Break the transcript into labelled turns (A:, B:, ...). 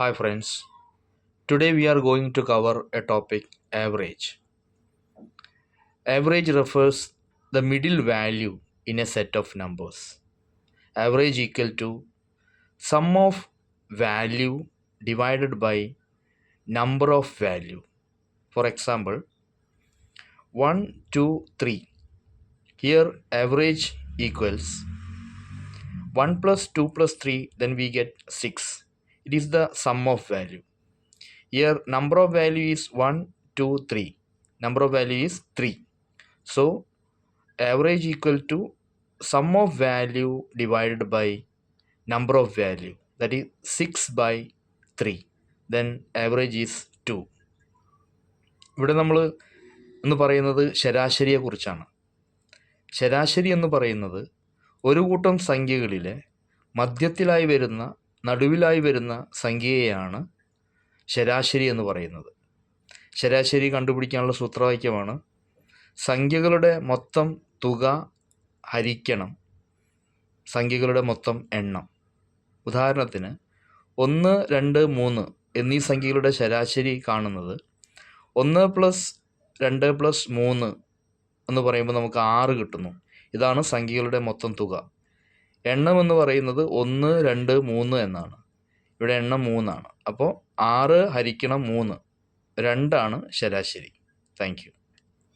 A: Hi friends, today we are going to cover a topic average. Average refers the middle value in a set of numbers. Average equal to sum of value divided by number of value. For example, 1, 2, 3. Here average equals 1 plus 2 plus 3, then we get 6. It is the sum of value. Here number of value is 1, 2, 3. Number of value is 3. So average equal to sum of value divided by number of value, that is 6 by 3. Then average is 2. ഇവിടെ നമ്മൾ എന്ന് പറയുന്നത് ശരാശരിയെക്കുറിച്ചാണ്. ശരാശരി എന്ന് പറയുന്നത് ഒരു കൂട്ടം സംഖ്യകളിലെ മധ്യത്തിലായി വരുന്ന നടുവിലായി വരുന്ന സംഖ്യയെയാണ് ശരാശരി എന്ന് പറയുന്നത്. ശരാശരി കണ്ടുപിടിക്കാനുള്ള സൂത്രവാക്യമാണ് സംഖ്യകളുടെ മൊത്തം തുക ഹരിക്കണം സംഖ്യകളുടെ മൊത്തം എണ്ണം. ഉദാഹരണത്തിന് 1, 2, 3 എന്നീ സംഖ്യകളുടെ ശരാശരി കാണുന്നത് 1 പ്ലസ് 2 പ്ലസ് 3 എന്ന് പറയുമ്പോൾ നമുക്ക് 6 കിട്ടുന്നു. ഇതാണ് സംഖ്യകളുടെ മൊത്തം തുക. എണ്ണം എന്ന് പറയുന്നത് 1, 2, 3 എന്നാണ്. ഇവിടെ എണ്ണം 3 ആണ്. അപ്പോൾ 6 ഹരിക്കണം 3 2 ആണ് ശരാശരി. Thank you.